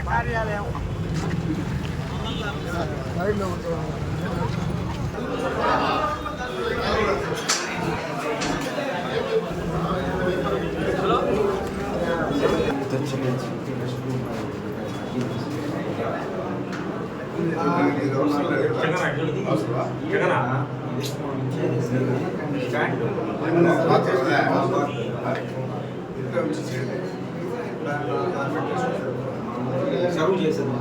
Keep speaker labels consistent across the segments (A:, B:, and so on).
A: కార్యాలయం సర్వ్ చేసేది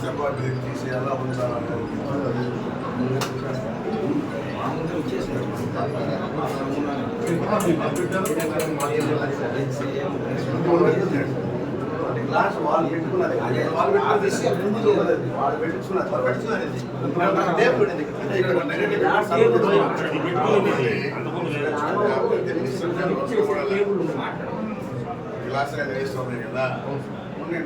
A: self తీసేయాలా glass వాళ్ళు పెట్టుకున్నది వాళ్ళు గ్లాస్ వేస్తుంది కదా ఉంటుంది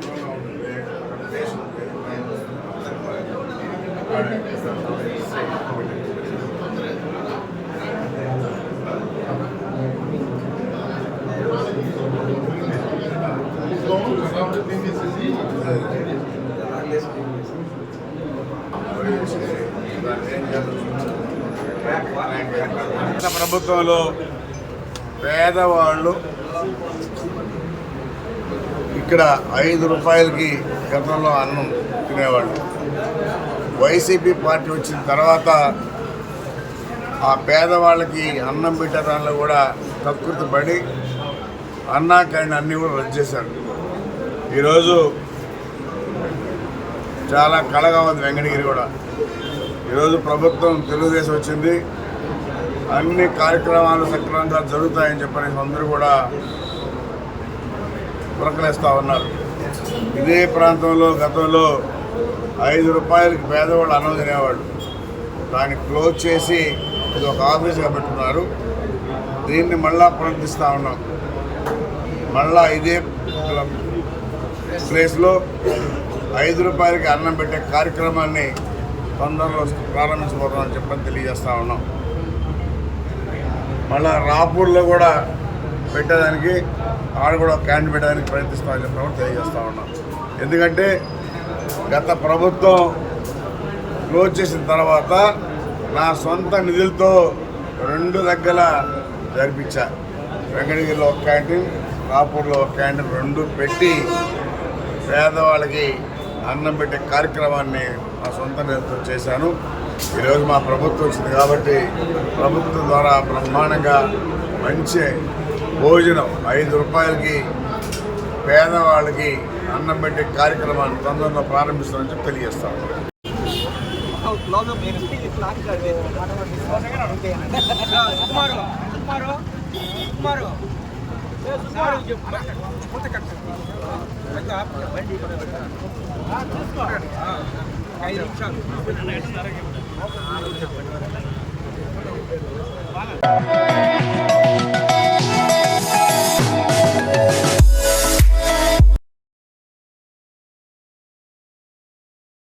A: ప్రభుత్వంలో పేదవాళ్ళు ఇక్కడ 5 రూపాయలకి గతంలో అన్నం తినేవాళ్ళు. వైసీపీ పార్టీ వచ్చిన తర్వాత ఆ పేదవాళ్ళకి అన్నం పెట్టడంలో కూడా కకృతి పడి అన్నా క్యాంటీన్ అన్నీ కూడా రద్దు చేశారు. ఈరోజు చాలా కళగా ఉంది వెంకటగిరి కూడా. ఈరోజు ప్రభుత్వం తెలుగుదేశం వచ్చింది, అన్ని కార్యక్రమాలు సక్రమంగా జరుగుతాయని చెప్పని అందరూ కూడా పురకలేస్తూ ఉన్నారు. ఇదే ప్రాంతంలో గతంలో 5 రూపాయలకి పేదవాళ్ళు అన్నం తినేవాళ్ళు. దాన్ని క్లోజ్ చేసి ఇది ఒక ఆఫీస్గా పెట్టుకున్నారు. దీన్ని మళ్ళా పునరుద్ధరిస్తూ ఉన్నాం. మళ్ళా ఇదే ప్లేస్లో 5 రూపాయలకి అన్నం పెట్టే కార్యక్రమాన్ని తొందరలో ప్రారంభించబోతామని చెప్పని తెలియజేస్తూ ఉన్నాం. మళ్ళా రాపూర్లో కూడా పెట్టేదానికి ఆడ కూడా క్యాంటీన్ పెట్టడానికి ప్రయత్నిస్తామని చెప్పి తెలియజేస్తూ ఉన్నాం. ఎందుకంటే గత ప్రభుత్వం క్లోజ్ చేసిన తర్వాత నా సొంత నిధులతో 2 దగ్గర జరిపించా. వెంకటగిరిలో ఒక క్యాంటీన్, రాపూర్లో ఒక క్యాంటీన్ 2 పెట్టి పేదవాళ్ళకి అన్నం పెట్టే కార్యక్రమాన్ని మా సొంత నిధులతో చేశాను. ఈరోజు మా ప్రభుత్వం వచ్చింది కాబట్టి ప్రభుత్వం ద్వారా బ్రహ్మాండంగా మంచి భోజనం 5 రూపాయలకి పేదవాళ్ళకి అన్నం పెట్టే కార్యక్రమాన్ని తొందరలో ప్రారంభిస్తామని చెప్పి తెలియజేస్తాను.
B: నిమిషాలు